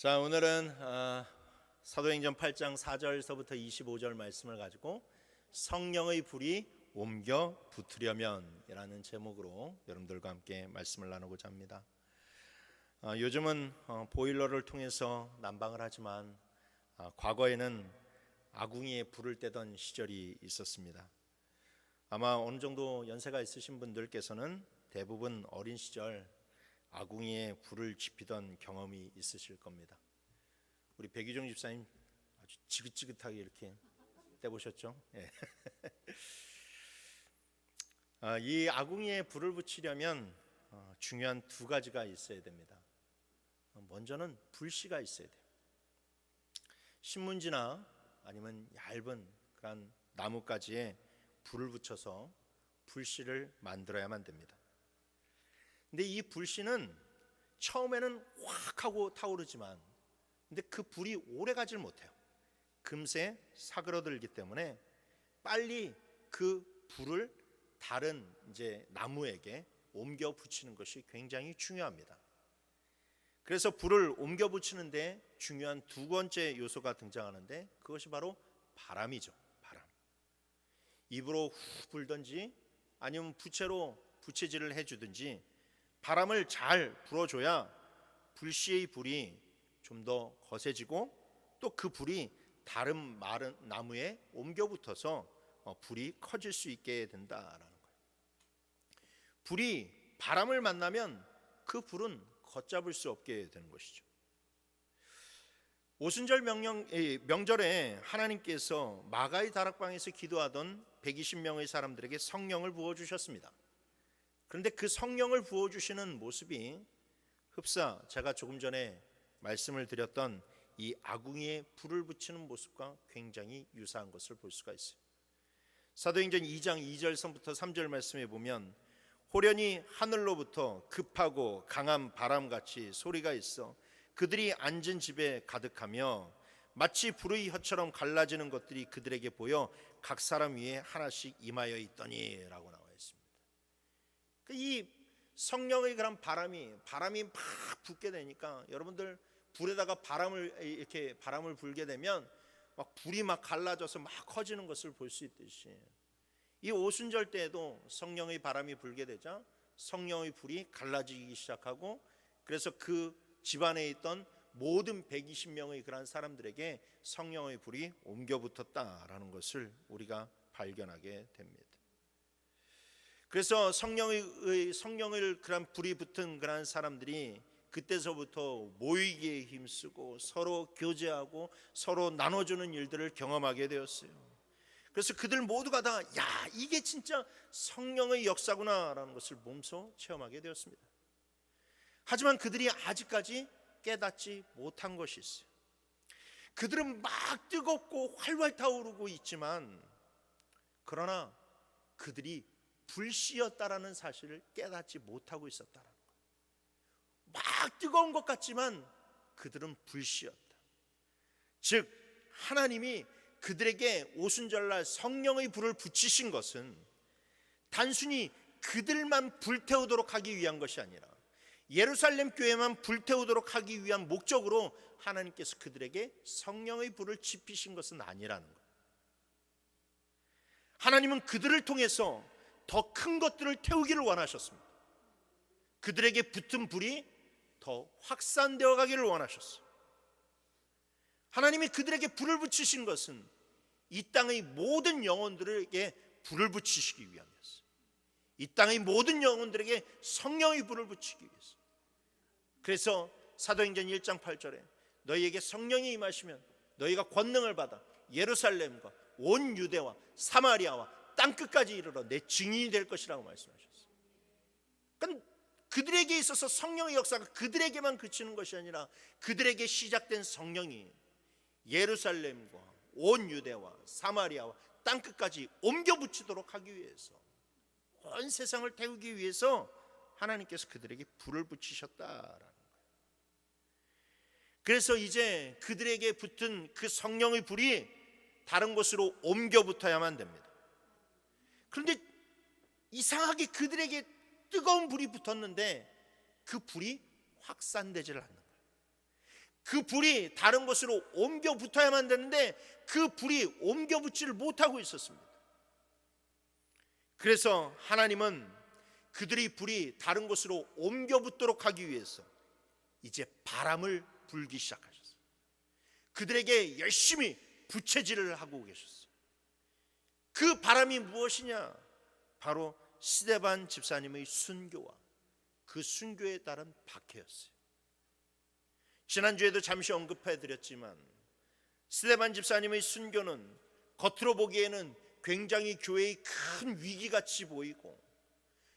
자, 오늘은 사도행전 8장 4절서부터 25절 말씀을 가지고 성령의 불이 옮겨 붙으려면이라는 제목으로 여러분들과 함께 말씀을 나누고자 합니다. 요즘은 보일러를 통해서 난방을 하지만 과거에는 아궁이에 불을 떼던 시절이 있었습니다. 아마 어느 정도 연세가 있으신 분들께서는 대부분 어린 시절 아궁이에 불을 지피던 경험이 있으실 겁니다. 우리 백유정 집사님 아주 지긋지긋하게 이렇게 떼보셨죠? 예. 이 아궁이에 불을 붙이려면 중요한 두 가지가 있어야 됩니다. 먼저는 불씨가 있어야 돼요. 신문지나 아니면 얇은 그런 나뭇가지에 불을 붙여서 불씨를 만들어야만 됩니다. 근데 이 불씨는 처음에는 확 하고 타오르지만 근데 그 불이 오래 가질 못해요. 금세 사그러들기 때문에 빨리 그 불을 다른 나무에게 옮겨 붙이는 것이 굉장히 중요합니다. 그래서 불을 옮겨 붙이는데 중요한 두 번째 요소가 등장하는데 그것이 바로 바람이죠. 바람. 입으로 후 불든지 아니면 부채로 부채질을 해주든지 바람을 잘 불어줘야 불씨의 불이 좀 더 거세지고 또 그 불이 다른 마른 나무에 옮겨 붙어서 불이 커질 수 있게 된다라는 거예요. 불이 바람을 만나면 그 불은 걷잡을 수 없게 되는 것이죠. 오순절 명절에 하나님께서 마가의 다락방에서 기도하던 120명의 사람들에게 성령을 부어주셨습니다. 그런데 그 성령을 부어주시는 모습이 흡사 제가 조금 전에 말씀을 드렸던 이 아궁이에 불을 붙이는 모습과 굉장히 유사한 것을 볼 수가 있어요. 사도행전 2장 2절서부터 3절 말씀에 보면 호련히 하늘로부터 급하고 강한 바람같이 소리가 있어 그들이 앉은 집에 가득하며 마치 불의 혀처럼 갈라지는 것들이 그들에게 보여 각 사람 위에 하나씩 임하여 있더니 라고 나와 있습니다. 이 성령의 그런 바람이 막 붙게 되니까 여러분들 불에다가 바람을 불게 되면 막 불이 막 갈라져서 막 커지는 것을 볼 수 있듯이 이 오순절 때에도 성령의 바람이 불게 되자 성령의 불이 갈라지기 시작하고 그래서 그 집안에 있던 모든 120명의 그런 사람들에게 성령의 불이 옮겨 붙었다라는 것을 우리가 발견하게 됩니다. 그래서 성령을 그런 불이 붙은 그런 사람들이 그때서부터 모이기에 힘쓰고 서로 교제하고 서로 나눠주는 일들을 경험하게 되었어요. 그래서 그들 모두가 다 이게 진짜 성령의 역사구나라는 것을 몸소 체험하게 되었습니다. 하지만 그들이 아직까지 깨닫지 못한 것이 있어요. 그들은 막 뜨겁고 활활 타오르고 있지만 그러나 그들이 불씨였다라는 사실을 깨닫지 못하고 있었다는 거예요. 막 뜨거운 것 같지만 그들은 불씨였다. 즉 하나님이 그들에게 오순절날 성령의 불을 붙이신 것은 단순히 그들만 불태우도록 하기 위한 것이 아니라 예루살렘 교회만 불태우도록 하기 위한 목적으로 하나님께서 그들에게 성령의 불을 지피신 것은 아니라는 거예요. 하나님은 그들을 통해서 더 큰 것들을 태우기를 원하셨습니다. 그들에게 붙은 불이 더 확산되어 가기를 원하셨어요. 하나님이 그들에게 불을 붙이신 것은 이 땅의 모든 영혼들에게 불을 붙이시기 위함이었어요. 이 땅의 모든 영혼들에게 성령의 불을 붙이기 위해서. 그래서 사도행전 1장 8절에 너희에게 성령이 임하시면 너희가 권능을 받아 예루살렘과 온 유대와 사마리아와 땅끝까지 이르러 내 증인이 될 것이라고 말씀하셨어요. 그러니까 그들에게 있어서 성령의 역사가 그들에게만 그치는 것이 아니라 그들에게 시작된 성령이 예루살렘과 온 유대와 사마리아와 땅끝까지 옮겨 붙이도록 하기 위해서 온 세상을 태우기 위해서 하나님께서 그들에게 불을 붙이셨다라는 거예요. 그래서 이제 그들에게 붙은 그 성령의 불이 다른 곳으로 옮겨 붙어야만 됩니다. 그런데 이상하게 그들에게 뜨거운 불이 붙었는데 그 불이 확산되질 않는 거예요. 그 불이 다른 곳으로 옮겨 붙어야만 되는데 그 불이 옮겨 붙지를 못하고 있었습니다. 그래서 하나님은 그들이 불이 다른 곳으로 옮겨 붙도록 하기 위해서 이제 바람을 불기 시작하셨어요. 그들에게 열심히 부채질을 하고 계셨어요. 그 바람이 무엇이냐? 바로 스데반 집사님의 순교와 그 순교에 따른 박해였어요. 지난주에도 잠시 언급해드렸지만 스데반 집사님의 순교는 겉으로 보기에는 굉장히 교회의 큰 위기같이 보이고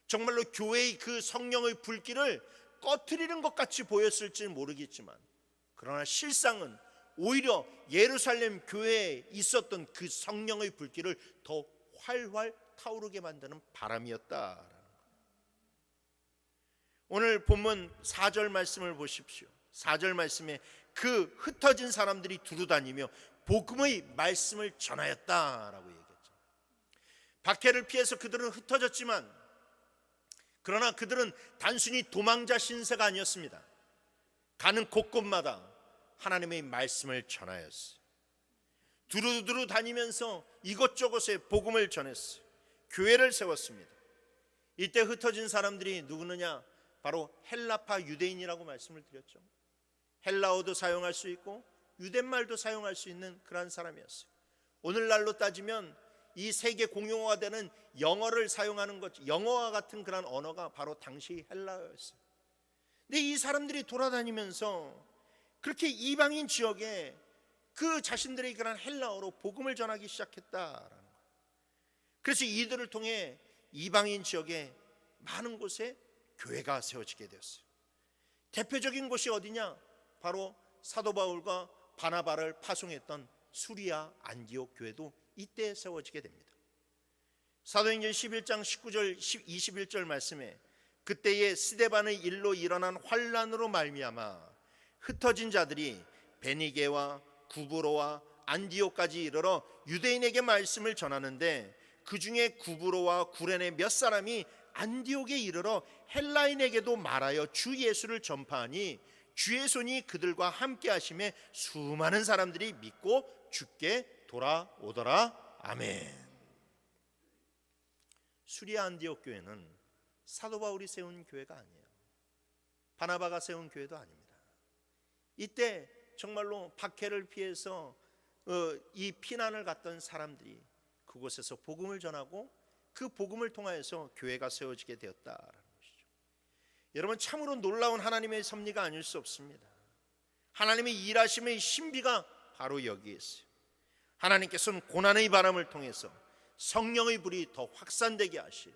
정말로 교회의 그 성령의 불길을 꺼트리는 것 같이 보였을지 모르겠지만, 그러나 실상은 오히려 예루살렘 교회에 있었던 그 성령의 불길을 더 활활 타오르게 만드는 바람이었다라는 거예요. 오늘 본문 4절 말씀을 보십시오. 4절 말씀에 그 흩어진 사람들이 두루다니며 복음의 말씀을 전하였다라고 얘기했죠. 박해를 피해서 그들은 흩어졌지만, 그러나 그들은 단순히 도망자 신세가 아니었습니다. 가는 곳곳마다 하나님의 말씀을 전하였어요. 두루두루 다니면서 이곳저곳에 복음을 전했어요. 교회를 세웠습니다. 이때 흩어진 사람들이 누구느냐? 바로 헬라파 유대인이라고 말씀을 드렸죠. 헬라어도 사용할 수 있고 유대말도 사용할 수 있는 그런 사람이었어요. 오늘날로 따지면 이 세계 공용어가 되는 영어를 사용하는 것, 영어와 같은 그런 언어가 바로 당시 헬라어였어요. 근데 이 사람들이 돌아다니면서 그렇게 이방인 지역에 그 자신들의 그런 헬라어로 복음을 전하기 시작했다라는 거예요. 그래서 이들을 통해 이방인 지역에 많은 곳에 교회가 세워지게 되었어요. 대표적인 곳이 어디냐? 바로 사도 바울과 바나바를 파송했던 수리아 안디옥 교회도 이때 세워지게 됩니다. 사도행전 11장 19절 21절 말씀에 그때에 스데반의 일로 일어난 환란으로 말미암아 흩어진 자들이 베니게와 구브로와 안디옥까지 이르러 유대인에게 말씀을 전하는데, 그 중에 구브로와 구레네 몇 사람이 안디옥에 이르러 헬라인에게도 말하여 주 예수를 전파하니 주의 손이 그들과 함께 하심에 수많은 사람들이 믿고 주께 돌아오더라. 아멘. 수리아 안디옥 교회는 사도 바울이 세운 교회가 아니에요. 바나바가 세운 교회도 아닙니다. 이때 정말로 박해를 피해서 이 피난을 갔던 사람들이 그곳에서 복음을 전하고 그 복음을 통하여서 교회가 세워지게 되었다라는 것이죠. 여러분, 참으로 놀라운 하나님의 섭리가 아닐 수 없습니다. 하나님의 일하심의 신비가 바로 여기에 있어요. 하나님께서는 고난의 바람을 통해서 성령의 불이 더 확산되게 하시고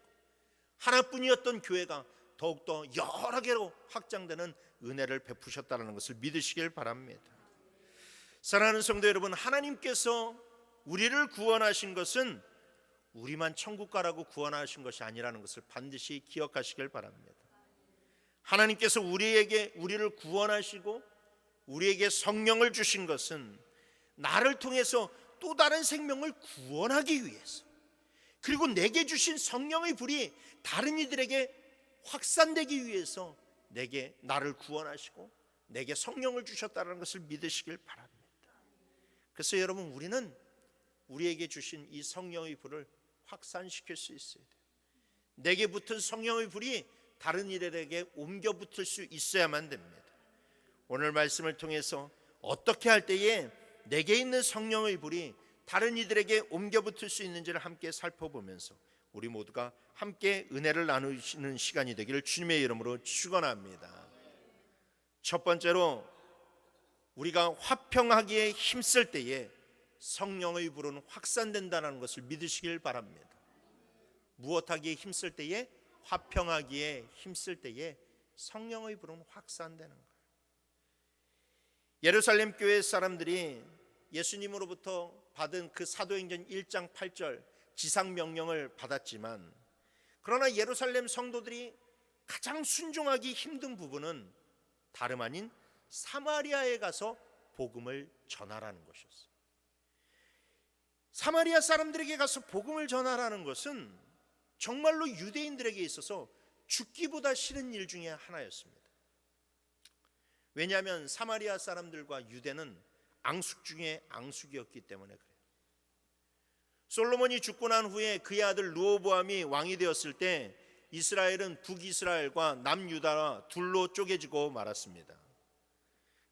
하나뿐이었던 교회가 더욱더 여러 개로 확장되는 은혜를 베푸셨다는 것을 믿으시길 바랍니다. 사랑하는 성도 여러분, 하나님께서 우리를 구원하신 것은 우리만 천국 가라고 구원하신 것이 아니라는 것을 반드시 기억하시길 바랍니다. 하나님께서 우리를 구원하시고 우리에게 성령을 주신 것은 나를 통해서 또 다른 생명을 구원하기 위해서, 그리고 내게 주신 성령의 불이 다른 이들에게 확산되기 위해서 나를 구원하시고 내게 성령을 주셨다는 것을 믿으시길 바랍니다. 그래서 여러분, 우리는 우리에게 주신 이 성령의 불을 확산시킬 수 있어야 돼요. 내게 붙은 성령의 불이 다른 이들에게 옮겨 붙을 수 있어야만 됩니다. 오늘 말씀을 통해서 어떻게 할 때에 내게 있는 성령의 불이 다른 이들에게 옮겨 붙을 수 있는지를 함께 살펴보면서 우리 모두가 함께 은혜를 나누시는 시간이 되기를 주님의 이름으로 축원합니다. 첫 번째로, 우리가 화평하기에 힘쓸 때에 성령의 불은 확산된다는 것을 믿으시길 바랍니다. 무엇하기에 힘쓸 때에? 화평하기에 힘쓸 때에 성령의 불은 확산되는 거예요. 예루살렘 교회 사람들이 예수님으로부터 받은 그 사도행전 1장 8절 지상명령을 받았지만, 그러나 예루살렘 성도들이 가장 순종하기 힘든 부분은 다름 아닌 사마리아에 가서 복음을 전하라는 것이었어요. 사마리아 사람들에게 가서 복음을 전하라는 것은 정말로 유대인들에게 있어서 죽기보다 싫은 일 중에 하나였습니다. 왜냐하면 사마리아 사람들과 유대는 앙숙 중에 앙숙이었기 때문에 그래요. 솔로몬이 죽고 난 후에 그의 아들 르호보암이 왕이 되었을 때 이스라엘은 북이스라엘과 남유다와 둘로 쪼개지고 말았습니다.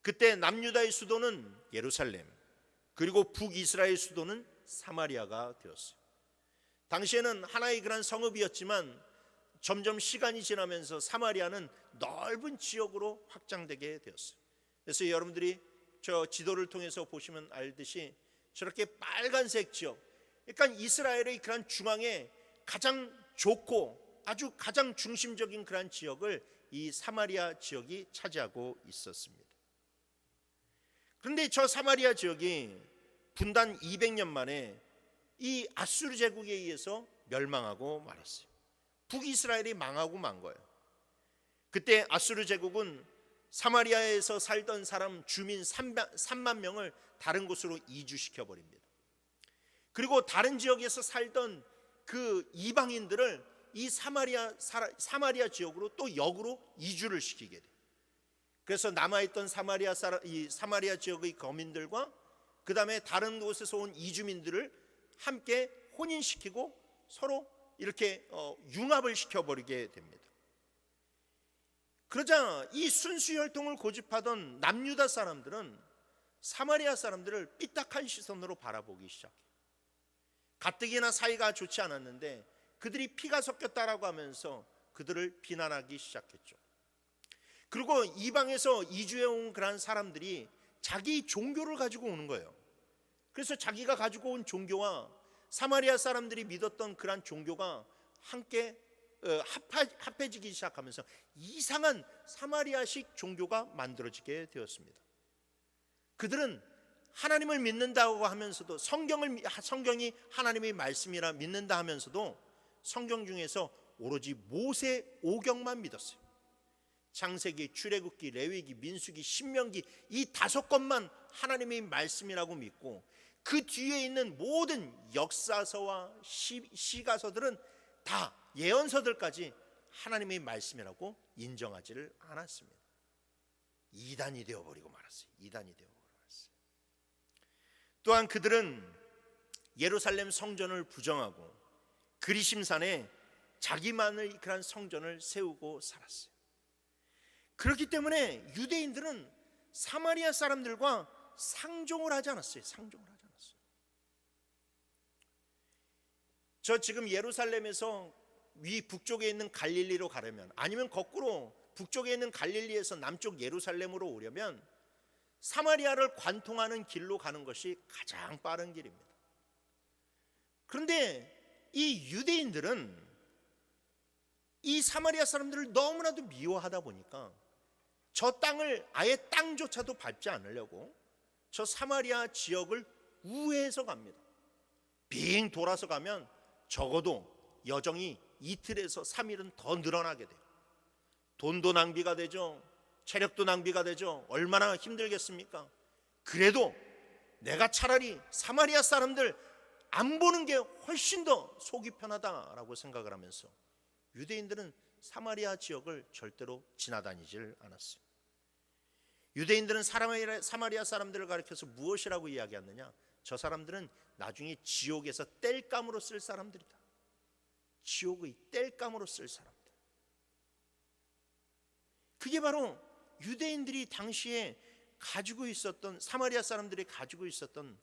그때 남유다의 수도는 예루살렘, 그리고 북이스라엘 수도는 사마리아가 되었어요. 당시에는 하나의 그런 성읍이었지만 점점 시간이 지나면서 사마리아는 넓은 지역으로 확장되게 되었어요. 그래서 여러분들이 저 지도를 통해서 보시면 알듯이 저렇게 빨간색 지역, 그러니까 이스라엘의 그런 중앙에 가장 좋고 아주 가장 중심적인 그런 지역을 이 사마리아 지역이 차지하고 있었습니다. 그런데 저 사마리아 지역이 분단 200년 만에 이 아수르 제국에 의해서 멸망하고 말았어요. 북이스라엘이 망하고 만 거예요. 그때 아수르 제국은 사마리아에서 살던 사람 주민 3만 명을 다른 곳으로 이주시켜 버립니다. 그리고 다른 지역에서 살던 그 이방인들을 이 사마리아 지역으로 또 역으로 이주를 시키게 돼요. 그래서 남아있던 사마리아 지역의 거민들과 그 다음에 다른 곳에서 온 이주민들을 함께 혼인시키고 서로 이렇게 융합을 시켜버리게 됩니다. 그러자 이 순수혈통을 고집하던 남유다 사람들은 사마리아 사람들을 삐딱한 시선으로 바라보기 시작해요. 가뜩이나 사이가 좋지 않았는데 그들이 피가 섞였다라고 하면서 그들을 비난하기 시작했죠. 그리고 이방에서 이주해온 그런 사람들이 자기 종교를 가지고 오는 거예요. 그래서 자기가 가지고 온 종교와 사마리아 사람들이 믿었던 그런 종교가 함께 합해지기 시작하면서 이상한 사마리아식 종교가 만들어지게 되었습니다. 그들은 하나님을 믿는다고 하면서도 성경이 하나님의 말씀이라 믿는다 하면서도 성경 중에서 오로지 모세 오경만 믿었어요. 창세기, 출애굽기, 레위기, 민수기, 신명기 이 5권만 하나님의 말씀이라고 믿고 그 뒤에 있는 모든 역사서와 시가서들은 다 예언서들까지 하나님의 말씀이라고 인정하지를 않았습니다. 이단이 되어버리고 말았어요. 또한 그들은 예루살렘 성전을 부정하고 그리심산에 자기만의 그런 성전을 세우고 살았어요. 그렇기 때문에 유대인들은 사마리아 사람들과 상종을 하지 않았어요. 저 지금 예루살렘에서 위 북쪽에 있는 갈릴리로 가려면, 아니면 거꾸로 북쪽에 있는 갈릴리에서 남쪽 예루살렘으로 오려면 사마리아를 관통하는 길로 가는 것이 가장 빠른 길입니다. 그런데 이 유대인들은 이 사마리아 사람들을 너무나도 미워하다 보니까 저 땅을 아예 땅조차도 밟지 않으려고 저 사마리아 지역을 우회해서 갑니다. 빙 돌아서 가면 적어도 여정이 이틀에서 3일은 더 늘어나게 돼요. 돈도 낭비가 되죠. 체력도 낭비가 되죠. 얼마나 힘들겠습니까? 그래도 내가 차라리 사마리아 사람들 안 보는 게 훨씬 더 속이 편하다라고 생각을 하면서 유대인들은 사마리아 지역을 절대로 지나다니질 않았어요. 유대인들은 사마리아 사람들을 가리켜서 무엇이라고 이야기하느냐? 저 사람들은 나중에 지옥에서 땔감으로 쓸 사람들이다. 지옥의 땔감으로 쓸 사람들. 그게 바로 유대인들이 당시에 가지고 있었던, 사마리아 사람들이 가지고 있었던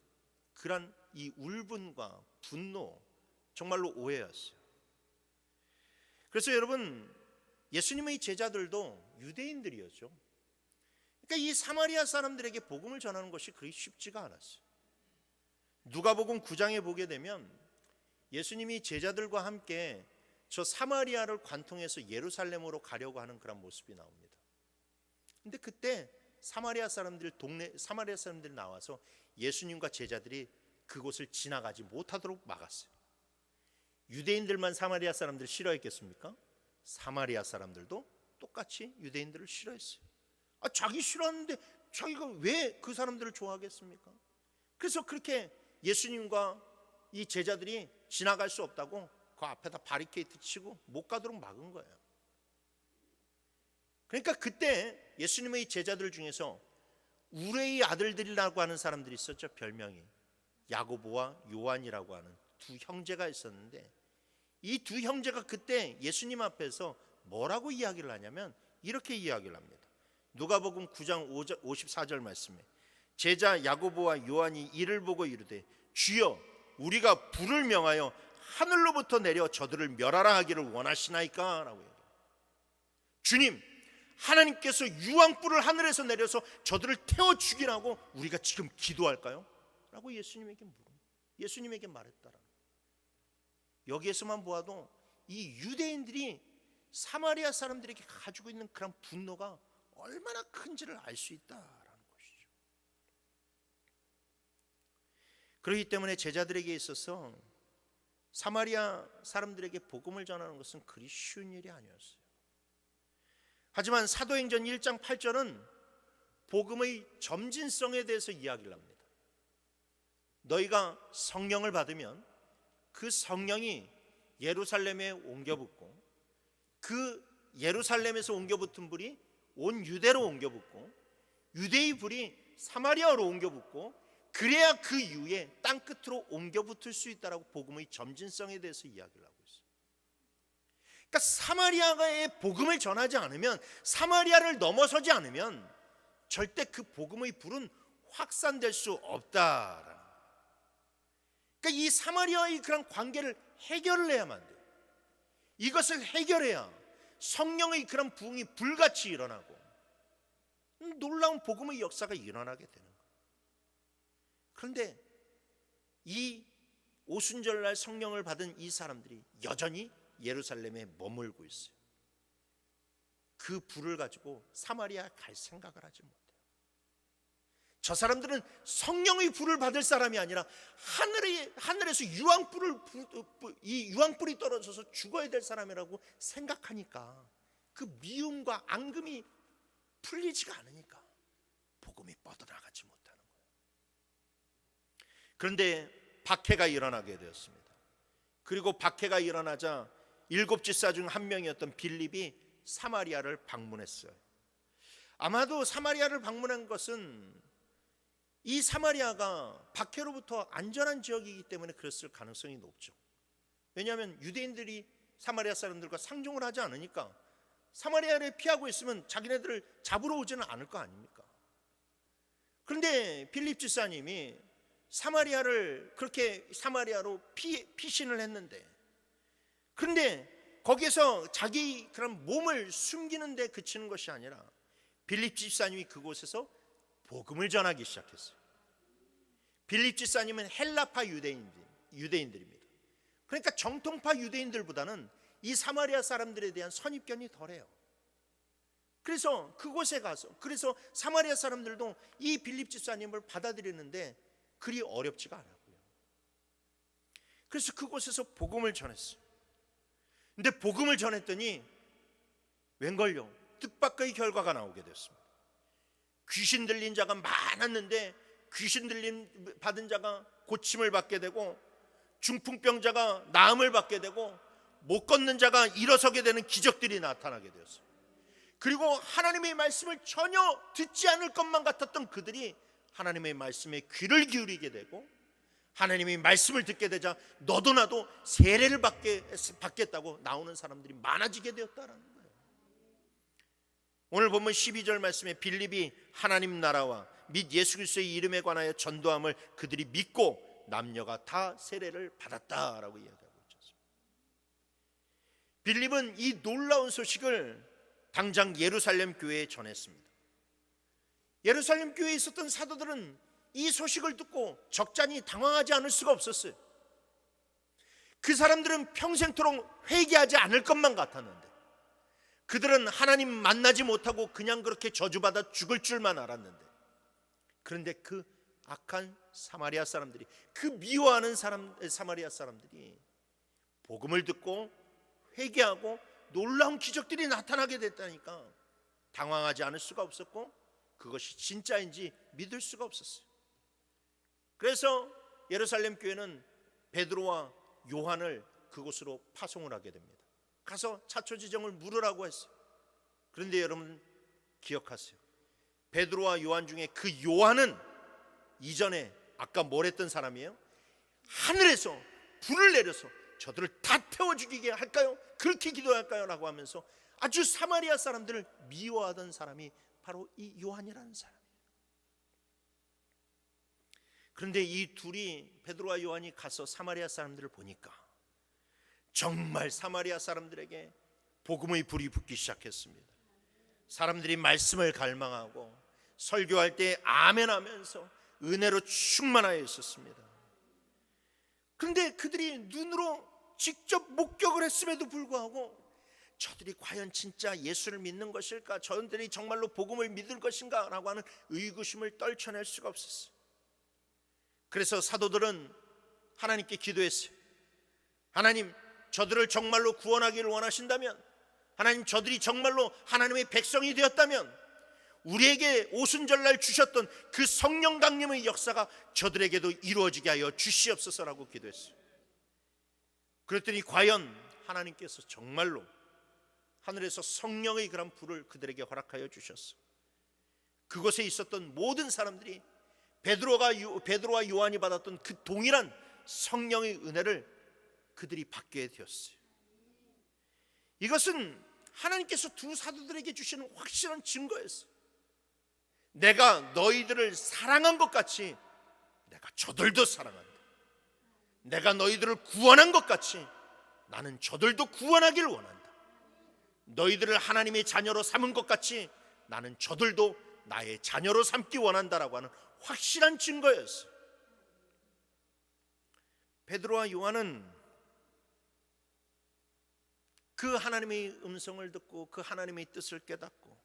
그런 이 울분과 분노, 정말로 오해였어요. 그래서 여러분, 예수님의 제자들도 유대인들이었죠. 그러니까 이 사마리아 사람들에게 복음을 전하는 것이 그리 쉽지가 않았어요. 누가복음 9장에 보게 되면 예수님이 제자들과 함께 저 사마리아를 관통해서 예루살렘으로 가려고 하는 그런 모습이 나옵니다. 근데 그때 사마리아 사람들이 나와서 예수님과 제자들이 그곳을 지나가지 못하도록 막았어요. 유대인들만 사마리아 사람들을 싫어했겠습니까? 사마리아 사람들도 똑같이 유대인들을 싫어했어요. 자기 싫어하는데 자기가 왜 그 사람들을 좋아하겠습니까? 그래서 그렇게 예수님과 이 제자들이 지나갈 수 없다고 그 앞에다 바리케이트 치고 못 가도록 막은 거예요. 그러니까 그때 예수님의 제자들 중에서 우레의 아들들이라고 하는 사람들이 있었죠. 별명이 야고보와 요한이라고 하는 두 형제가 있었는데, 이 두 형제가 그때 예수님 앞에서 뭐라고 이야기를 하냐면 이렇게 이야기를 합니다. 누가복음 9장 54절 말씀에 제자 야고보와 요한이 이를 보고 이르되 주여 우리가 불을 명하여 하늘로부터 내려 저들을 멸하라 하기를 원하시나이까? 라고 얘기해요. 주님, 하나님께서 유황불을 하늘에서 내려서 저들을 태워 죽이라고 우리가 지금 기도할까요? 라고 예수님에게 물어요. 예수님에게 말했다라. 여기에서만 보아도 이 유대인들이 사마리아 사람들에게 가지고 있는 그런 분노가 얼마나 큰지를 알 수 있다라는 것이죠. 그렇기 때문에 제자들에게 있어서 사마리아 사람들에게 복음을 전하는 것은 그리 쉬운 일이 아니었어요. 하지만 사도행전 1장 8절은 복음의 점진성에 대해서 이야기를 합니다. 너희가 성령을 받으면 그 성령이 예루살렘에 옮겨붙고 그 예루살렘에서 옮겨붙은 불이 온 유대로 옮겨붙고 유대의 불이 사마리아로 옮겨붙고 그래야 그 이후에 땅끝으로 옮겨붙을 수 있다라고 복음의 점진성에 대해서 이야기를 하고 있어요. 그러니까 사마리아의 복음을 전하지 않으면, 사마리아를 넘어서지 않으면 절대 그 복음의 불은 확산될 수 없다라는. 그러니까 이 사마리아의 그런 관계를 해결을 해야만 돼요. 이것을 해결해야 성령의 그런 부흥이 불같이 일어나고 놀라운 복음의 역사가 일어나게 되는 거예요. 그런데 이 오순절날 성령을 받은 이 사람들이 여전히 예루살렘에 머물고 있어요. 그 불을 가지고 사마리아 갈 생각을 하지 못해요. 저 사람들은 성령의 불을 받을 사람이 아니라 하늘에서 유황불이 떨어져서 죽어야 될 사람이라고 생각하니까 그 미움과 앙금이 풀리지가 않으니까 복음이 뻗어나가지 못하는 거예요. 그런데 박해가 일어나게 되었습니다. 그리고 박해가 일어나자 7집사 중 한 명이었던 빌립이 사마리아를 방문했어요. 아마도 사마리아를 방문한 것은 이 사마리아가 박해로부터 안전한 지역이기 때문에 그랬을 가능성이 높죠. 왜냐하면 유대인들이 사마리아 사람들과 상종을 하지 않으니까 사마리아를 피하고 있으면 자기네들을 잡으러 오지는 않을 거 아닙니까? 그런데 빌립 집사님이 사마리아를 그렇게 사마리아로 피신을 했는데, 그런데 거기에서 자기 그런 몸을 숨기는 데 그치는 것이 아니라 빌립 집사님이 그곳에서 복음을 전하기 시작했어요. 빌립 집사님은 헬라파 유대인들입니다. 그러니까 정통파 유대인들보다는 이 사마리아 사람들에 대한 선입견이 덜해요. 그래서 그곳에 가서, 그래서 사마리아 사람들도 이 빌립 집사님을 받아들이는데 그리 어렵지가 않았고요. 그래서 그곳에서 복음을 전했어요. 근데 복음을 전했더니 웬걸요, 뜻밖의 결과가 나오게 됐습니다. 귀신 들린 자가 많았는데 귀신 들림 받은 자가 고침을 받게 되고, 중풍병자가 나음을 받게 되고, 못 걷는 자가 일어서게 되는 기적들이 나타나게 되었어요. 그리고 하나님의 말씀을 전혀 듣지 않을 것만 같았던 그들이 하나님의 말씀에 귀를 기울이게 되고, 하나님의 말씀을 듣게 되자 너도 나도 세례를 받겠다고 나오는 사람들이 많아지게 되었다라는 거예요. 오늘 보면 12절 말씀에 빌립이 하나님 나라와 및 예수 그리스도의 이름에 관하여 전도함을 그들이 믿고 남녀가 다 세례를 받았다라고 이야기하고 있습니다. 빌립은 이 놀라운 소식을 당장 예루살렘 교회에 전했습니다. 예루살렘 교회에 있었던 사도들은 이 소식을 듣고 적잖이 당황하지 않을 수가 없었어요. 그 사람들은 평생토록 회개하지 않을 것만 같았는데, 그들은 하나님 만나지 못하고 그냥 그렇게 저주받아 죽을 줄만 알았는데, 그런데 그 악한 사마리아 사람들이, 그 미워하는 사마리아 사람들이 복음을 듣고 회개하고 놀라운 기적들이 나타나게 됐다니까 당황하지 않을 수가 없었고 그것이 진짜인지 믿을 수가 없었어요. 그래서 예루살렘 교회는 베드로와 요한을 그곳으로 파송을 하게 됩니다. 가서 차초지정을 물으라고 했어요. 그런데 여러분 기억하세요. 베드로와 요한 중에 그 요한은 이전에 아까 뭘 했던 사람이에요? 하늘에서 불을 내려서 저들을 다 태워 죽이게 할까요? 그렇게 기도할까요? 라고 하면서 아주 사마리아 사람들을 미워하던 사람이 바로 이 요한이라는 사람이에요. 그런데 이 둘이, 베드로와 요한이 가서 사마리아 사람들을 보니까 정말 사마리아 사람들에게 복음의 불이 붙기 시작했습니다. 사람들이 말씀을 갈망하고 설교할 때 아멘 하면서 은혜로 충만하여 있었습니다. 그런데 그들이 눈으로 직접 목격을 했음에도 불구하고 저들이 과연 진짜 예수를 믿는 것일까? 저들이 정말로 복음을 믿을 것인가? 라고 하는 의구심을 떨쳐낼 수가 없었어요. 그래서 사도들은 하나님께 기도했어요. 하나님, 저들을 정말로 구원하기를 원하신다면, 하나님, 저들이 정말로 하나님의 백성이 되었다면 우리에게 오순절날 주셨던 그 성령 강림의 역사가 저들에게도 이루어지게 하여 주시옵소서라고 기도했어요. 그랬더니 과연 하나님께서 정말로 하늘에서 성령의 그런 불을 그들에게 허락하여 주셨어요. 그곳에 있었던 모든 사람들이 베드로와 요한이 받았던 그 동일한 성령의 은혜를 그들이 받게 되었어요. 이것은 하나님께서 두 사도들에게 주시는 확실한 증거였어요. 내가 너희들을 사랑한 것 같이 내가 저들도 사랑한다. 내가 너희들을 구원한 것 같이 나는 저들도 구원하기를 원한다. 너희들을 하나님의 자녀로 삼은 것 같이 나는 저들도 나의 자녀로 삼기 원한다라고 하는 확실한 증거였어요. 베드로와 요한은 그 하나님의 음성을 듣고 그 하나님의 뜻을 깨닫고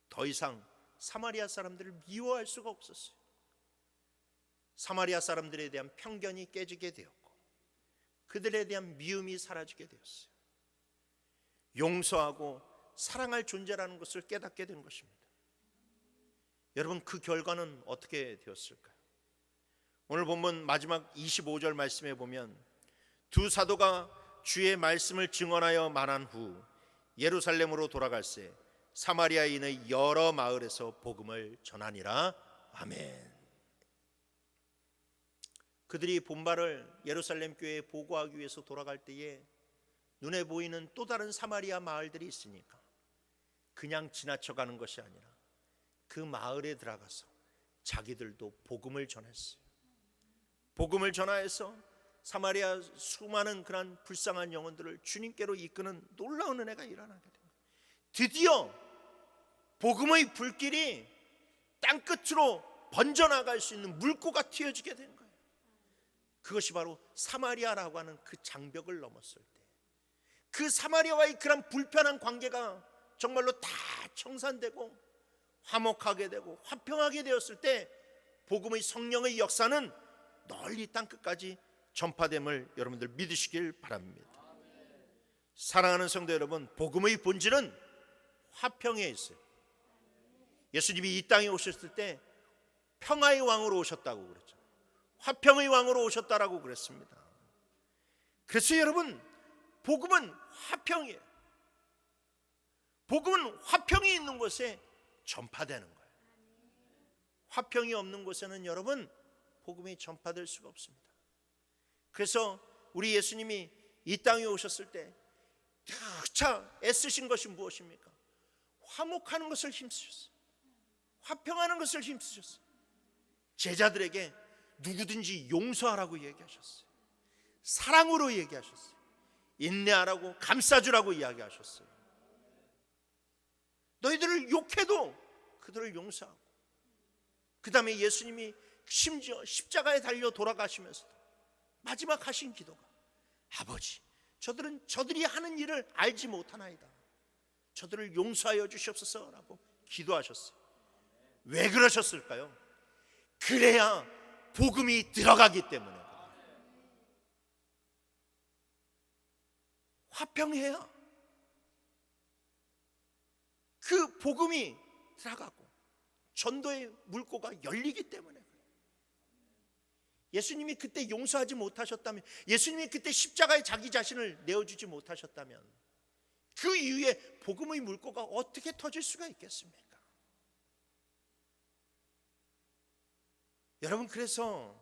더 이상 사마리아 사람들을 미워할 수가 없었어요. 사마리아 사람들에 대한 편견이 깨지게 되었고 그들에 대한 미움이 사라지게 되었어요. 용서하고 사랑할 존재라는 것을 깨닫게 된 것입니다. 여러분, 그 결과는 어떻게 되었을까요? 오늘 본문 마지막 25절 말씀에 보면 두 사도가 주의 말씀을 증언하여 말한 후 예루살렘으로 돌아갈새 사마리아인의 여러 마을에서 복음을 전하니라. 아멘. 그들이 본발을 예루살렘 교회에 보고하기 위해서 돌아갈 때에 눈에 보이는 또 다른 사마리아 마을들이 있으니까 그냥 지나쳐가는 것이 아니라 그 마을에 들어가서 자기들도 복음을 전했어요. 복음을 전하여서 사마리아 수많은 그런 불쌍한 영혼들을 주님께로 이끄는 놀라운 은혜가 일어나게 됩니다. 드디어 복음의 불길이 땅끝으로 번져나갈 수 있는 물꼬가 튀어지게 된 거예요. 그것이 바로 사마리아라고 하는 그 장벽을 넘었을 때, 그 사마리아와의 그런 불편한 관계가 정말로 다 청산되고 화목하게 되고 화평하게 되었을 때 복음의 성령의 역사는 널리 땅끝까지 전파됨을 여러분들 믿으시길 바랍니다. 사랑하는 성도 여러분, 복음의 본질은 화평에 있어요. 예수님이 이 땅에 오셨을 때 평화의 왕으로 오셨다고 그랬죠. 화평의 왕으로 오셨다라고 그랬습니다. 그래서 여러분, 복음은 화평이에요. 복음은 화평이 있는 곳에 전파되는 거예요. 화평이 없는 곳에는 여러분 복음이 전파될 수가 없습니다. 그래서 우리 예수님이 이 땅에 오셨을 때 차 애쓰신 것이 무엇입니까? 화목하는 것을 힘쓰셨어요. 화평하는 것을 힘쓰셨어요. 제자들에게 누구든지 용서하라고 얘기하셨어요. 사랑으로 얘기하셨어요. 인내하라고, 감싸주라고 이야기하셨어요. 너희들을 욕해도 그들을 용서하고, 그 다음에 예수님이 심지어 십자가에 달려 돌아가시면서도 마지막 하신 기도가 아버지, 저들은 저들이 하는 일을 알지 못하나이다. 저들을 용서하여 주시옵소서라고 기도하셨어요. 왜 그러셨을까요? 그래야 복음이 들어가기 때문에. 화평해야 그 복음이 들어가고 전도의 물꼬가 열리기 때문에. 예수님이 그때 용서하지 못하셨다면, 예수님이 그때 십자가에 자기 자신을 내어주지 못하셨다면 그 이후에 복음의 물꼬가 어떻게 터질 수가 있겠습니까? 여러분, 그래서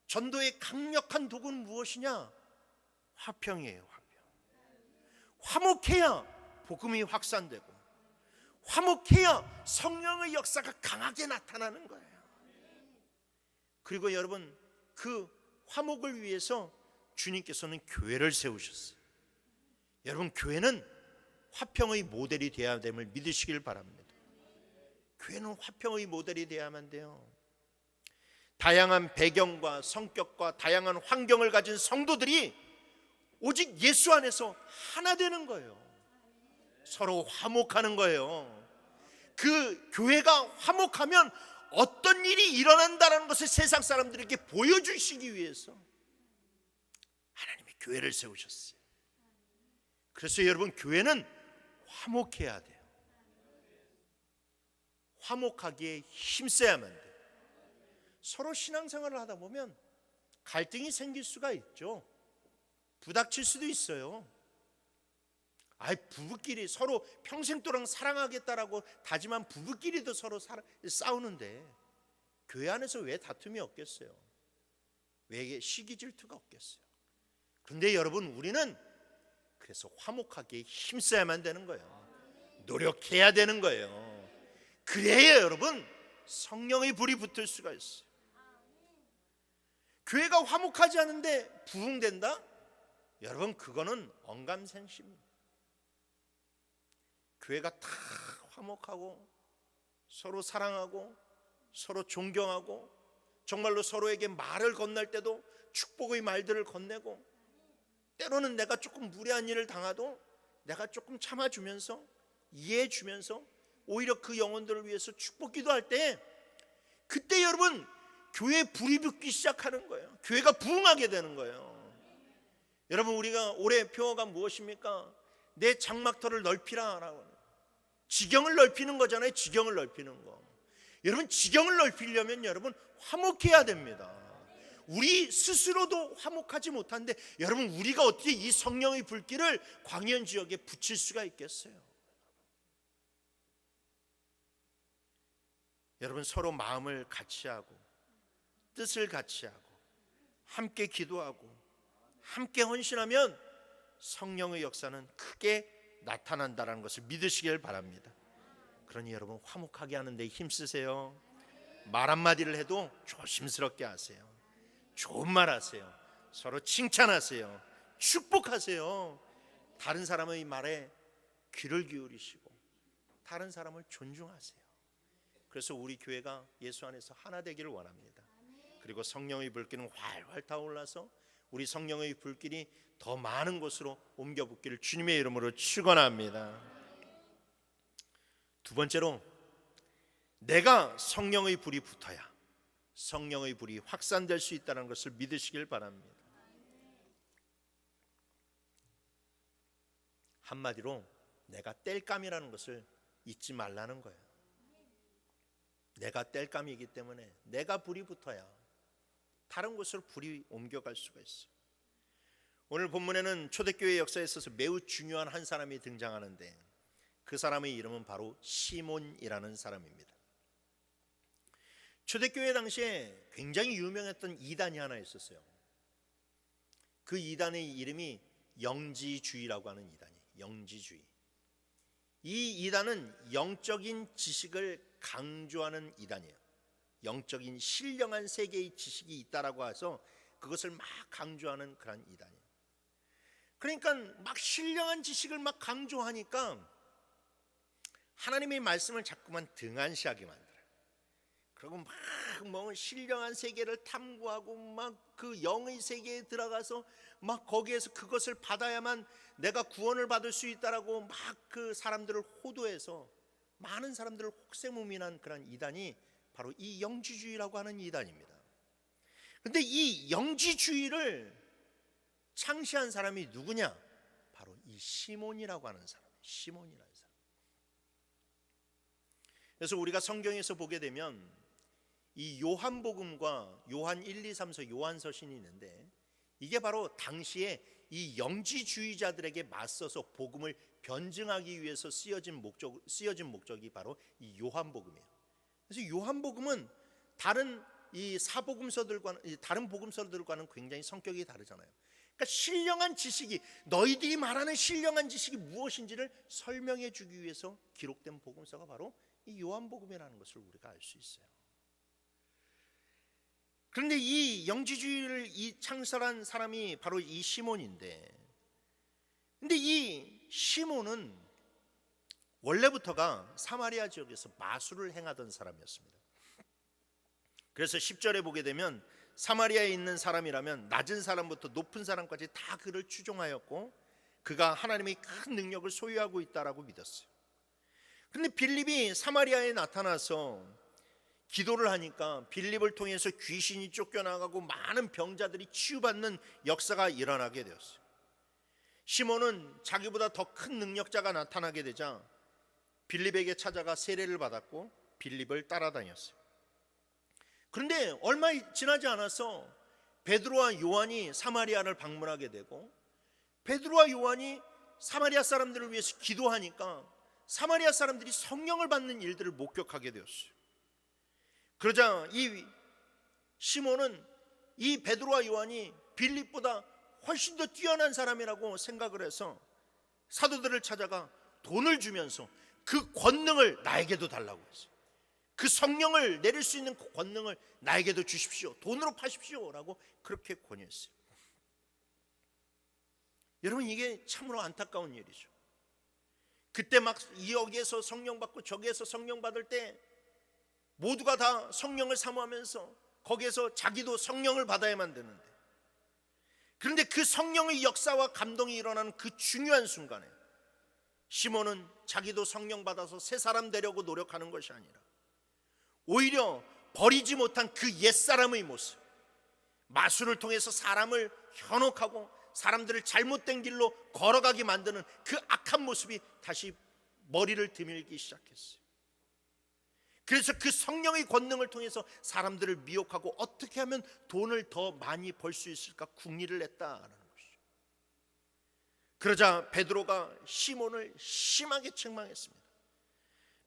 전도의 강력한 도구는 무엇이냐? 화평이에요. 화목해야 복음이 확산되고, 화목해야 성령의 역사가 강하게 나타나는 거예요. 그리고 여러분, 그 화목을 위해서 주님께서는 교회를 세우셨어요. 여러분, 교회는 화평의 모델이 되어야 됨을 믿으시길 바랍니다. 교회는 화평의 모델이 되어야만 돼요. 다양한 배경과 성격과 다양한 환경을 가진 성도들이 오직 예수 안에서 하나 되는 거예요. 서로 화목하는 거예요. 그 교회가 화목하면 어떤 일이 일어난다는 것을 세상 사람들에게 보여주시기 위해서 하나님이 교회를 세우셨어요. 그래서 여러분, 교회는 화목해야 돼요. 화목하기에 힘써야만 돼요. 서로 신앙생활을 하다 보면 갈등이 생길 수가 있죠. 부닥칠 수도 있어요. 부부끼리 서로 평생 동안 사랑하겠다라고 다짐한 부부끼리도 서로 싸우는데 교회 안에서 왜 다툼이 없겠어요? 왜 시기 질투가 없겠어요? 그런데 여러분, 우리는 그래서 화목하기에 힘써야만 되는 거예요. 노력해야 되는 거예요. 그래야 여러분, 성령의 불이 붙을 수가 있어요. 교회가 화목하지 않은데 부흥된다? 여러분, 그거는 언감생심입니다. 교회가 다 화목하고 서로 사랑하고 서로 존경하고 정말로 서로에게 말을 건넬 때도 축복의 말들을 건네고, 때로는 내가 조금 무례한 일을 당해도 내가 조금 참아주면서 이해해 주면서 오히려 그 영혼들을 위해서 축복 기도할 때, 그때 여러분, 교회에 불이 붙기 시작하는 거예요. 교회가 부흥하게 되는 거예요. 여러분, 우리가 올해 표어가 무엇입니까? 내 장막터를 넓히라라고. 지경을 넓히는 거잖아요. 지경을 넓히는 거. 여러분, 지경을 넓히려면 여러분 화목해야 됩니다. 우리 스스로도 화목하지 못한데 여러분, 우리가 어떻게 이 성령의 불길을 광연 지역에 붙일 수가 있겠어요? 여러분, 서로 마음을 같이 하고 뜻을 같이 하고 함께 기도하고 함께 헌신하면 성령의 역사는 크게 나타난다는 것을 믿으시길 바랍니다. 그러니 여러분, 화목하게 하는 데 힘쓰세요. 말 한마디를 해도 조심스럽게 하세요. 좋은 말 하세요. 서로 칭찬하세요. 축복하세요. 다른 사람의 말에 귀를 기울이시고 다른 사람을 존중하세요. 그래서 우리 교회가 예수 안에서 하나 되기를 원합니다. 그리고 성령의 불길은 활활 타올라서 우리 성령의 불길이 더 많은 곳으로 옮겨 붙기를 주님의 이름으로 축원합니다. 두 번째로, 내가 성령의 불이 붙어야 성령의 불이 확산될 수 있다는 것을 믿으시길 바랍니다. 한마디로 내가 땔감이라는 것을 잊지 말라는 거예요. 내가 땔감이기 때문에 내가 불이 붙어야 다른 곳으로 불이 옮겨갈 수가 있어요. 오늘 본문에는 초대교회 역사에 있어서 매우 중요한 한 사람이 등장하는데 그 사람의 이름은 바로 시몬이라는 사람입니다. 초대교회 당시에 굉장히 유명했던 이단이 하나 있었어요. 그 이단의 이름이 영지주의라고 하는 이단이에요. 영지주의. 이 이단은 영적인 지식을 강조하는 이단이에요. 영적인 신령한 세계의 지식이 있다라고 해서 그것을 막 강조하는 그런 이단이에요. 그러니까 막 신령한 지식을 막 강조하니까 하나님의 말씀을 자꾸만 등한시하게 만들어요. 그리고 막 뭐 신령한 세계를 탐구하고 막 그 영의 세계에 들어가서 막 거기에서 그것을 받아야만 내가 구원을 받을 수 있다라고 막 그 사람들을 호도해서 많은 사람들을 혹세무민한 그런 이단이 바로 이 영지주의라고 하는 이단입니다. 그런데 이 영지주의를 창시한 사람이 누구냐? 바로 이 시몬이라고 하는 사람. 시몬이라는 사람. 그래서 우리가 성경에서 보게 되면 이 요한복음과 요한 1, 2, 3서 요한서신이 있는데 이게 바로 당시에 이 영지주의자들에게 맞서서 복음을 변증하기 위해서 쓰여진 목적이 바로 이 요한복음이에요. 그래서 요한복음은 다른 복음서들과는 굉장히 성격이 다르잖아요. 그러니까 신령한 지식이, 너희들이 말하는 신령한 지식이 무엇인지를 설명해 주기 위해서 기록된 복음서가 바로 이 요한복음이라는 것을 우리가 알 수 있어요. 그런데 이 영지주의를 창설한 사람이 바로 이 시몬인데, 근데 이 시몬은 원래부터가 사마리아 지역에서 마술을 행하던 사람이었습니다. 그래서 10절에 보게 되면 사마리아에 있는 사람이라면 낮은 사람부터 높은 사람까지 다 그를 추종하였고 그가 하나님의 큰 능력을 소유하고 있다라고 믿었어요. 그런데 빌립이 사마리아에 나타나서 기도를 하니까 빌립을 통해서 귀신이 쫓겨나가고 많은 병자들이 치유받는 역사가 일어나게 되었어요. 시몬은 자기보다 더 큰 능력자가 나타나게 되자 빌립에게 찾아가 세례를 받았고 빌립을 따라다녔어요. 그런데 얼마 지나지 않아서 베드로와 요한이 사마리아를 방문하게 되고, 베드로와 요한이 사마리아 사람들을 위해서 기도하니까 사마리아 사람들이 성령을 받는 일들을 목격하게 되었어요. 그러자 이 시몬은 이 베드로와 요한이 빌립보다 훨씬 더 뛰어난 사람이라고 생각을 해서 사도들을 찾아가 돈을 주면서 그 권능을 나에게도 달라고 했어요. 그 성령을 내릴 수 있는 그 권능을 나에게도 주십시오, 돈으로 파십시오 라고 그렇게 권유했어요. 여러분, 이게 참으로 안타까운 일이죠. 그때 막 여기에서 성령 받고 저기에서 성령 받을 때 모두가 다 성령을 사모하면서 거기에서 자기도 성령을 받아야만 되는데, 그런데 그 성령의 역사와 감동이 일어나는 그 중요한 순간에 시몬은 자기도 성령 받아서 새 사람 되려고 노력하는 것이 아니라 오히려 버리지 못한 그 옛사람의 모습, 마술을 통해서 사람을 현혹하고 사람들을 잘못된 길로 걸어가게 만드는 그 악한 모습이 다시 머리를 드밀기 시작했어요. 그래서 그 성령의 권능을 통해서 사람들을 미혹하고 어떻게 하면 돈을 더 많이 벌 수 있을까 궁리를 했다라는 것이죠. 그러자 베드로가 시몬을 심하게 책망했습니다.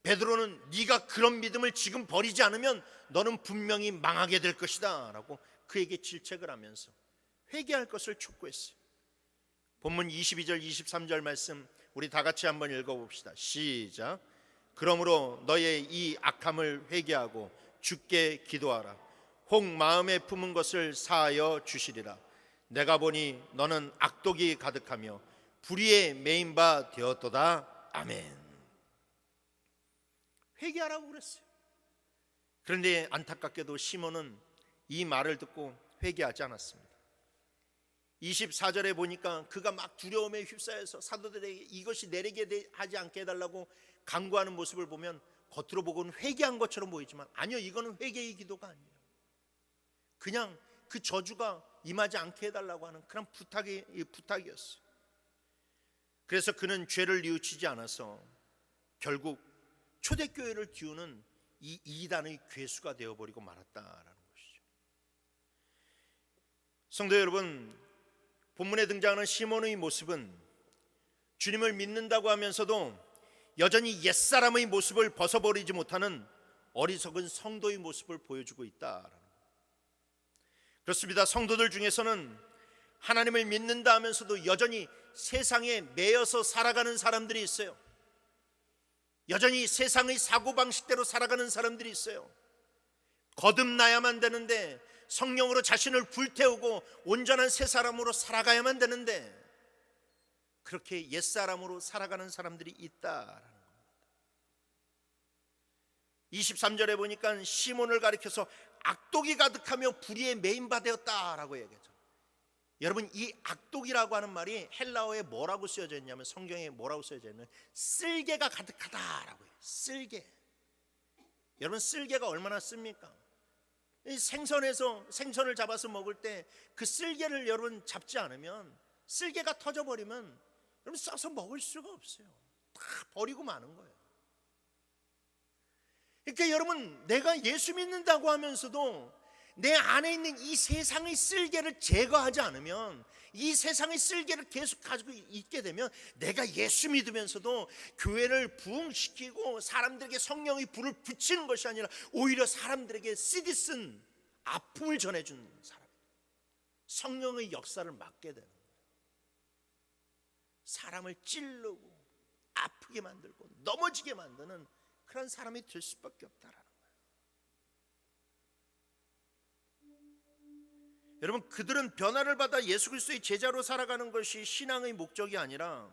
베드로는 네가 그런 믿음을 지금 버리지 않으면 너는 분명히 망하게 될 것이다 라고 그에게 질책을 하면서 회개할 것을 촉구했어요. 본문 22절 23절 말씀 우리 다 같이 한번 읽어봅시다. 시작. 그러므로 너의 이 악함을 회개하고 주께 기도하라. 혹 마음에 품은 것을 사하여 주시리라. 내가 보니 너는 악독이 가득하며 불의에 매인 바 되었도다. 아멘. 회개하라고 그랬어요. 그런데 안타깝게도 시몬은 이 말을 듣고 회개하지 않았습니다. 24절에 보니까 그가 막 두려움에 휩싸여서 사도들에게 이것이 내리게 하지 않게 해달라고 간구하는 모습을 보면 겉으로 보고는 회개한 것처럼 보이지만 아니요, 이거는 회개의 기도가 아니에요. 그냥 그 저주가 임하지 않게 해달라고 하는 그런 부탁이었어요. 그래서 그는 죄를 뉘우치지 않아서 결국 초대교회를 기우는 이 이단의 괴수가 되어버리고 말았다라는 것이죠. 성도 여러분, 본문에 등장하는 시몬의 모습은 주님을 믿는다고 하면서도 여전히 옛사람의 모습을 벗어버리지 못하는 어리석은 성도의 모습을 보여주고 있다라는 거예요. 그렇습니다. 성도들 중에서는 하나님을 믿는다 하면서도 여전히 세상에 매여서 살아가는 사람들이 있어요. 여전히 세상의 사고방식대로 살아가는 사람들이 있어요. 거듭나야만 되는데, 성령으로 자신을 불태우고 온전한 새 사람으로 살아가야만 되는데 그렇게 옛사람으로 살아가는 사람들이 있다라는 겁니다. 23절에 보니까 시몬을 가리켜서 악독이 가득하며 불의에 매인 바 되었다라고 얘기하죠. 여러분, 이 악독이라고 하는 말이 헬라어에 뭐라고 쓰여져 있냐면, 성경에 뭐라고 쓰여져 있냐면 쓸개가 가득하다라고 해요. 쓸개. 여러분, 쓸개가 얼마나 씁니까? 생선을 잡아서 먹을 때 그 쓸개를 여러분 잡지 않으면, 쓸개가 터져버리면 여러분 써서 먹을 수가 없어요. 다 버리고 마는 거예요. 그러니까 여러분, 내가 예수 믿는다고 하면서도 내 안에 있는 이 세상의 쓸개를 제거하지 않으면, 이 세상의 쓸개를 계속 가지고 있게 되면 내가 예수 믿으면서도 교회를 부흥시키고 사람들에게 성령의 불을 붙이는 것이 아니라 오히려 사람들에게 쓰디쓴 아픔을 전해준 사람, 성령의 역사를 막게 되는 거예요. 사람을 찌르고 아프게 만들고 넘어지게 만드는 그런 사람이 될 수밖에 없다라는 거예요. 여러분, 그들은 변화를 받아 예수 그리스도의 제자로 살아가는 것이 신앙의 목적이 아니라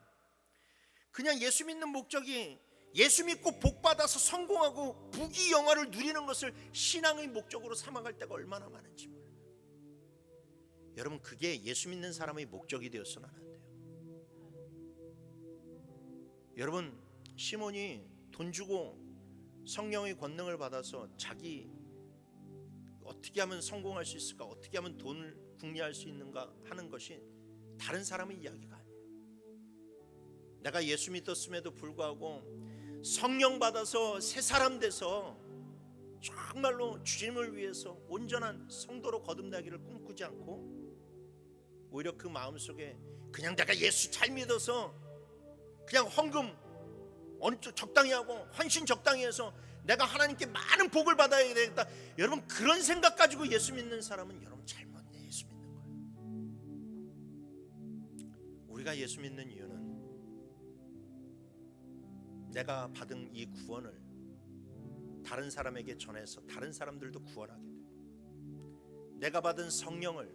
그냥 예수 믿는 목적이 예수 믿고 복 받아서 성공하고 부귀 영화를 누리는 것을 신앙의 목적으로 삼아갈 때가 얼마나 많은지 몰라요. 여러분, 그게 예수 믿는 사람의 목적이 되어서는 안 돼요. 여러분, 시몬이 돈 주고 성령의 권능을 받아서 자기 어떻게 하면 성공할 수 있을까, 어떻게 하면 돈을 궁리할 수 있는가 하는 것이 다른 사람의 이야기가 아니에요. 내가 예수 믿었음에도 불구하고 성령 받아서 새 사람 돼서 정말로 주님을 위해서 온전한 성도로 거듭나기를 꿈꾸지 않고 오히려 그 마음속에 그냥 내가 예수 잘 믿어서 그냥 헌금 적당히 하고 헌신 적당히 해서 내가 하나님께 많은 복을 받아야 되겠다, 여러분 그런 생각 가지고 예수 믿는 사람은 여러분 잘못 예수 믿는 거예요. 우리가 예수 믿는 이유는 내가 받은 이 구원을 다른 사람에게 전해서 다른 사람들도 구원하게 되고, 내가 받은 성령을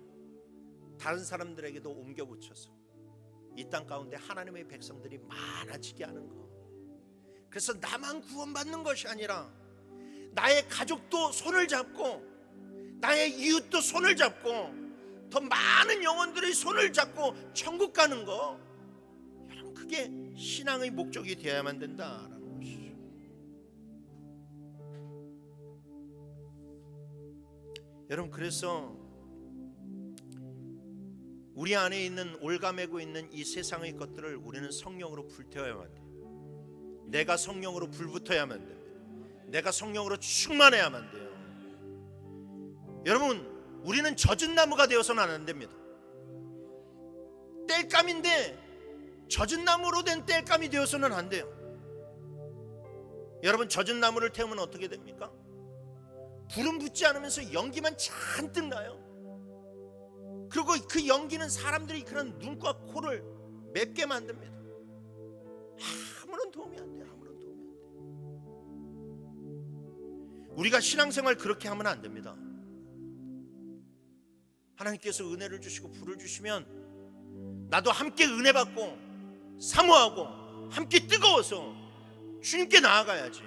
다른 사람들에게도 옮겨 붙여서 이 땅 가운데 하나님의 백성들이 많아지게 하는 거. 그래서 나만 구원받는 것이 아니라 나의 가족도 손을 잡고 나의 이웃도 손을 잡고 더 많은 영혼들의 손을 잡고 천국 가는 거, 여러분 그게 신앙의 목적이 되어야만 된다라는 것이죠. 여러분, 그래서 우리 안에 있는 올가매고 있는 이 세상의 것들을 우리는 성령으로 불태워야만 돼요. 내가 성령으로 불붙어야만 됩니다. 내가 성령으로 충만해야만 돼요. 여러분, 우리는 젖은 나무가 되어서는 안 됩니다. 땔감인데 젖은 나무로 된 땔감이 되어서는 안 돼요. 여러분, 젖은 나무를 태우면 어떻게 됩니까? 불은 붙지 않으면서 연기만 잔뜩 나요. 그리고 그 연기는 사람들이 그런 눈과 코를 맵게 만듭니다. 아무런 도움이 안 돼요. 아무런 도움이 안 돼요. 우리가 신앙생활 그렇게 하면 안 됩니다. 하나님께서 은혜를 주시고 불을 주시면 나도 함께 은혜 받고 사모하고 함께 뜨거워서 주님께 나아가야지.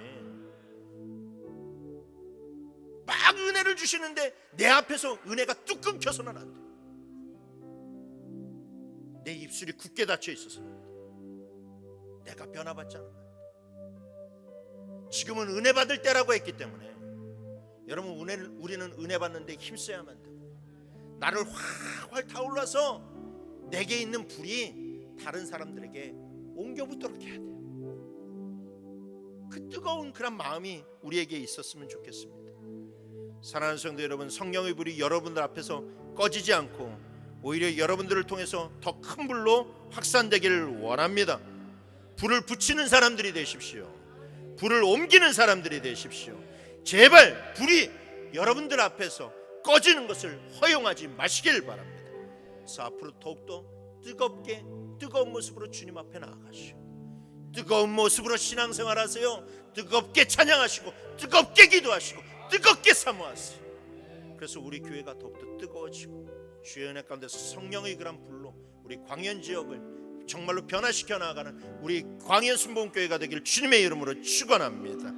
막 은혜를 주시는데 내 앞에서 은혜가 뚝 끊겨서는 안 돼. 내 입술이 굳게 닫혀 있어서 내가 변화받지 않는 거예요. 지금은 은혜 받을 때라고 했기 때문에 여러분, 우리는 은혜 받는데 힘써야만 돼요. 나를 활활 타올라서 내게 있는 불이 다른 사람들에게 옮겨 붙도록 해야 돼요. 그 뜨거운 그런 마음이 우리에게 있었으면 좋겠습니다. 사랑하는 성도 여러분, 성령의 불이 여러분들 앞에서 꺼지지 않고 오히려 여러분들을 통해서 더 큰 불로 확산되기를 원합니다. 불을 붙이는 사람들이 되십시오. 불을 옮기는 사람들이 되십시오. 제발 불이 여러분들 앞에서 꺼지는 것을 허용하지 마시길 바랍니다. 그래서 앞으로 더욱더 뜨겁게 뜨거운 모습으로 주님 앞에 나아가시오. 뜨거운 모습으로 신앙생활 하세요. 뜨겁게 찬양하시고 뜨겁게 기도하시고 뜨겁게 사모하세요. 그래서 우리 교회가 더욱더 뜨거워지고 주의 은혜 가운데서 성령의 그런 불로 우리 광연 지역을 정말로 변화시켜 나가는 우리 광연 순복음교회가 되기를 주님의 이름으로 축원합니다.